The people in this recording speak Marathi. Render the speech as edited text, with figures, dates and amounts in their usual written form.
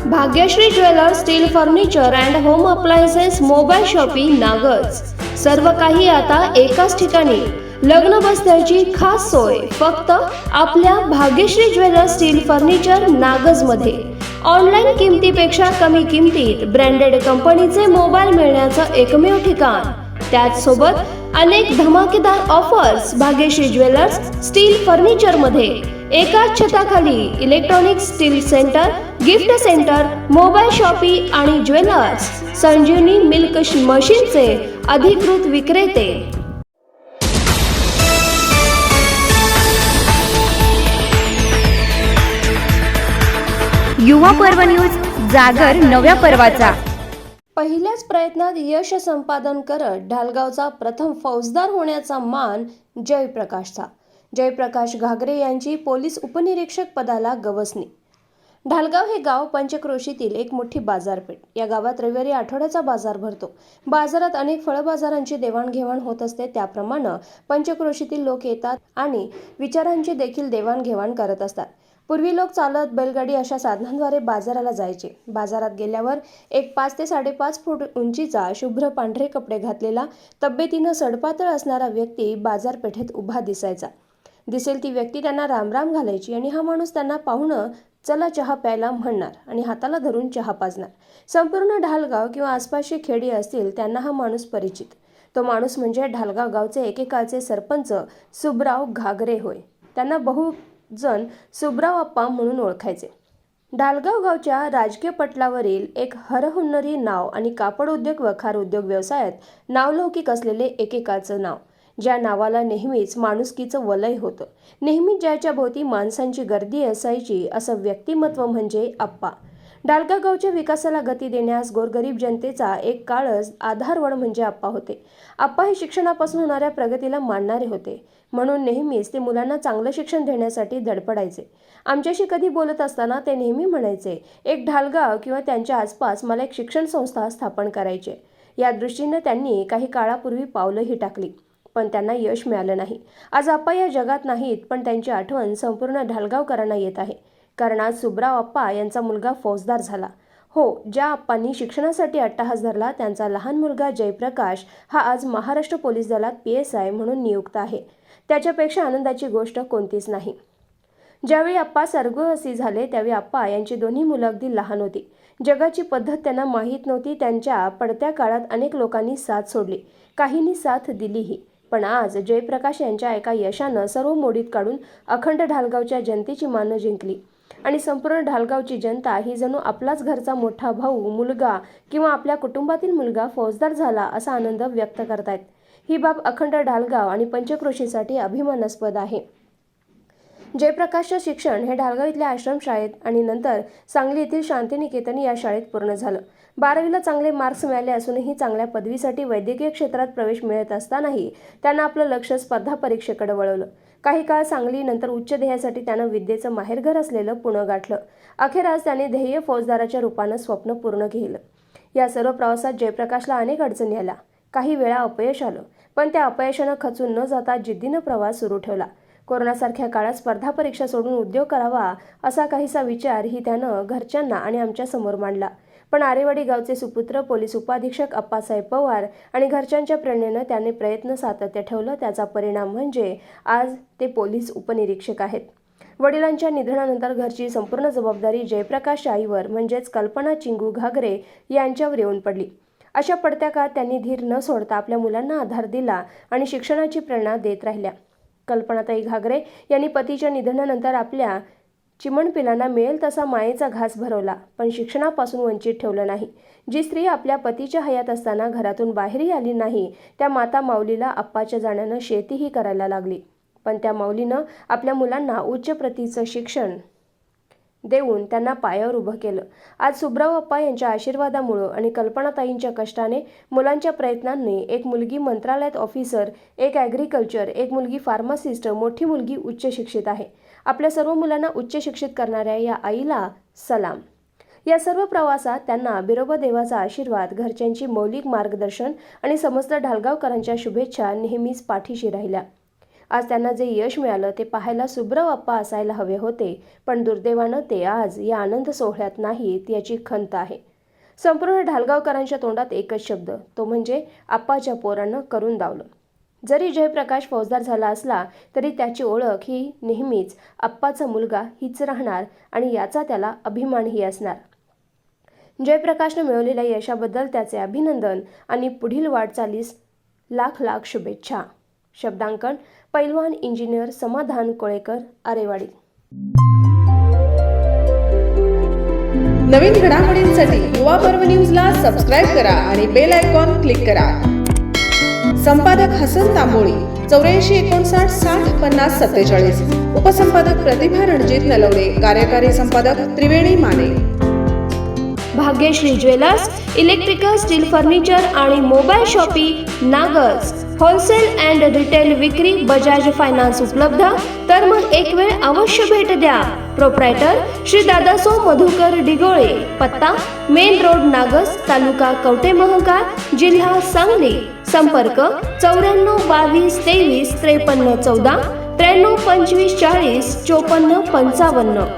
Bhagyashree jewellers, steel furniture and home appliances, mobile shopping, Nagaj. सर्व काही आता एकाच ठिकाणी. लग्न बसण्याची खास सोय फक्त आपल्या Bhagyashree jewellers, steel furniture, Nagaj मध्ये. ऑनलाईन किमतीपेक्षा कमी किमतीत ब्रँडेड कंपनीचे मोबाईल मिळण्याचं एकमेव ठिकाण. त्याचसोबत अनेक धमाकेदार offers. Bhagyashree jewellers, steel furniture मध्ये एकाच छताखाली electronic steel centre, gift centre, mobile shopping आणि ज्वेलर्स. संजीवनी मिल्क मशीनचे अधिकृत विक्रेते. युवा पर्व न्यूज, जागर नव्या पर्वाचा. पहिल्याच प्रयत्नात यश संपादन करत ढालगावचा प्रथम फौजदार होण्याचा मान जयप्रकाशचा. जयप्रकाश घागरे यांची पोलीस उपनिरीक्षक पदाला गवसणी. ढालगाव हे गाव पंचक्रोशीतील एक मोठी बाजारपेठ. या गावात रविवारी आठवड्याचा बाजार भरतो. बाजारात अनेक फळबाजारांची देवाणघेवाण होत असते. त्याप्रमाणे पंचक्रोशीतील लोक येतात आणि विचारांची देखील देवाणघेवाण करत असतात. पूर्वी लोक चालत, बैलगाडी अशा साधनांद्वारे बाजाराला जायचे. बाजारात गेल्यावर एक 5 ते 5.5 फूट उंचीचा, शुभ्र पांढरे कपडे घातलेला, तब्येतीनं सडपातळ असणारा व्यक्ती बाजारपेठेत उभा दिसायचा. दिसेल ती व्यक्ती त्यांना रामराम घालायची आणि हा माणूस त्यांना पाहुणं चला चहा प्यायला म्हणणार आणि हाताला धरून चहा पाजणार. संपूर्ण ढालगाव किंवा आसपासची खेडी असतील त्यांना हा माणूस परिचित. तो माणूस म्हणजे ढालगाव गावचे एकेकाळचे सरपंच सुबराव घागरे होय. त्यांना बहुजन सुबराव आप्पा म्हणून ओळखायचे. ढालगाव गावच्या राजकीय पटलावरील एक हरहुन्नरी नाव आणि कापड उद्योग व खार उद्योग व्यवसायात नावलौकिक असलेले एकेकाचं नाव, ज्या नावाला नेहमीच माणुसकीचं वलय होतं. नेहमीच ज्याच्या भोवती माणसांची गर्दी असायची असं व्यक्तिमत्व म्हणजे आप्पा. ढालगाव गावच्या विकासाला गती देण्यास गोरगरीब जनतेचा एक काळच आधारवड म्हणजे आप्पा होते. आप्पा हे शिक्षणापासून होणाऱ्या प्रगतीला मानणारे होते. म्हणून नेहमीच ते मुलांना चांगलं शिक्षण देण्यासाठी धडपडायचे. आमच्याशी कधी बोलत असताना ते नेहमी म्हणायचे, एक ढालगाव किंवा त्यांच्या आसपास मला एक शिक्षण संस्था स्थापन करायचे. या दृष्टीनं त्यांनी काही काळापूर्वी पावलंही टाकली, पण त्यांना यश मिळालं नाही. आज आप्पा या जगात नाहीत, पण त्यांची आठवण संपूर्ण ढालगावकरांना येत आहे. कारण आज सुबराव आप्पा यांचा मुलगा फौजदार झाला. हो, ज्या आप्पांनी शिक्षणासाठी अट्टाहास धरला त्यांचा लहान मुलगा जयप्रकाश हा आज महाराष्ट्र पोलीस दलात PSI म्हणून नियुक्त आहे. त्याच्यापेक्षा आनंदाची गोष्ट कोणतीच नाही. ज्यावेळी आप्पा स्वर्गवासी झाले त्यावेळी आप्पा यांची दोन्ही मुलं अगदी लहान होती. जगाची पद्धत त्यांना माहीत नव्हती. त्यांच्या पडत्या काळात अनेक लोकांनी साथ सोडली, काहींनी साथ दिलीही. पण आज जयप्रकाश यांच्या एका यशानं सर्व मोडीत काढून अखंड ढालगावच्या जनतेची मानं जिंकली आणि संपूर्ण ढालगावची जनता ही जणू आपलाच घरचा मोठा भाऊ, मुलगा किंवा आपल्या कुटुंबातील मुलगा फौजदार झाला असा आनंद व्यक्त करतायत. ही बाब अखंड ढालगाव आणि पंचक्रोशीसाठी अभिमानास्पद आहे. जयप्रकाशचं शिक्षण हे ढालगाव इथल्या आश्रमशाळेत आणि नंतर सांगली येथील शांतिनिकेतन या शाळेत पूर्ण झालं. 12वीला चांगले मार्क्स मिळाले असूनही चांगल्या पदवीसाठी वैद्यकीय क्षेत्रात प्रवेश मिळत असतानाही त्यांना आपलं लक्ष स्पर्धा परीक्षेकडे वळवलं. काही काळ सांगली, नंतर उच्च ध्येयासाठी त्यानं विद्येचं माहेरघर असलेलं पुणं गाठलं. अखेर आज त्याने ध्येय फौजदाराच्या रूपानं स्वप्न पूर्ण केलं. या सर्व प्रवासात जयप्रकाशला अनेक अडचणी आल्या. काही वेळा अपयश आलं, पण त्या अपयशानं खचून न जाता जिद्दीनं प्रवास सुरू ठेवला. कोरोनासारख्या काळात स्पर्धा परीक्षा सोडून उद्योग करावा असा काहीसा विचार ही त्यानं घरच्यांना आणि आमच्या समोर मांडला. पण आरेवाडी गावचे सुपुत्र पोलीस उपाधीक्षक अप्पासाहेब पवार आणि घरच्यांच्या प्रेरणेनं त्याने प्रयत्न सातत्य ठेवलं. त्याचा परिणाम म्हणजे आज ते पोलीस उपनिरीक्षक आहेत. वडिलांच्या निधनानंतर घरची संपूर्ण जबाबदारी जयप्रकाशच्या आईवर म्हणजेच कल्पना चिंगू घागरे यांच्यावर येऊन पडली. अशा पडत्या काळात त्यांनी धीर न सोडता आपल्या मुलांना आधार दिला आणि शिक्षणाची प्रेरणा देत राहिल्या. कल्पनाताई घागरे यांनी पतीच्या निधनानंतर आपल्या चिमणपिलांना मिळेल तसा मायेचा घास भरवला, पण शिक्षणापासून वंचित ठेवलं नाही. जी स्त्री आपल्या पतीच्या हयात असताना घरातून बाहेरही आली नाही, त्या माता माऊलीला आप्पाच्या जाण्यानं शेतीही करायला लागली. पण त्या माऊलीनं आपल्या मुलांना उच्च प्रतीचं शिक्षण देऊन त्यांना पायावर उभं केलं. आज सुबराव आप्पा यांच्या आशीर्वादामुळं आणि कल्पनाताईंच्या कष्टाने, मुलांच्या प्रयत्नांनी एक मुलगी मंत्रालयात ऑफिसर, एक ॲग्रिकल्चर, एक मुलगी फार्मासिस्ट, मोठी मुलगी उच्च शिक्षित आहे. आपल्या सर्व मुलांना उच्च शिक्षित करणाऱ्या या आईला सलाम. या सर्व प्रवासात त्यांना बिरोबा देवाचा आशीर्वाद, घरच्यांची मौलिक मार्गदर्शन आणि समस्त ढालगावकरांच्या शुभेच्छा नेहमीच पाठीशी राहिल्या. आज त्यांना जे यश मिळालं ते पाहायला सुब्रव आप्पा असायला हवे होते, पण दुर्दैवानं ते आज या आनंद सोहळ्यात नाहीत याची खंत आहे. संपूर्ण ढालगावकरांच्या तोंडात एकच शब्द, तो म्हणजे आप्पाच्या पोरानं करून दावलं. जरी जयप्रकाश फौजदार झाला असला तरी त्याची ओळख ही नेहमीच आप्पाचा मुलगा हीच राहणार आणि याचा त्याला अभिमानही असणार. जयप्रकाशनं मिळवलेल्या यशाबद्दल त्याचे अभिनंदन आणि पुढील वाटचालीस लाख लाख शुभेच्छा. शब्दांकन पैलवान इंजिनियर समाधान कोळेकर, आरेवाडी. नवीन घडामोडींसाठी युवा पर्व न्यूजला सबस्क्राईब करा आणि बेल आयकॉन क्लिक करा. संपादक हसन तांबोळी 8459 60 50 47. उपसंपादक प्रतिभा रणजित नलवडे. कार्यकारी संपादक Triveni Mane. Bhagyashree jewellers, electrical, steel furniture आणि mobile shoppe, Nagaj. Wholesale and retail विक्री, बजाज फायनान्स उपलब्ध. तर मग एक वेळ अवश्य भेट द्या. प्रोप्रायटर श्री दादासो मधुकर डिगोळे. पत्ता मेन रोड, नागस, तालुका कवठेमहांकाळ, जिल्हा सांगली. संपर्क 94 22 23 53 14, 93 25 40 54 55.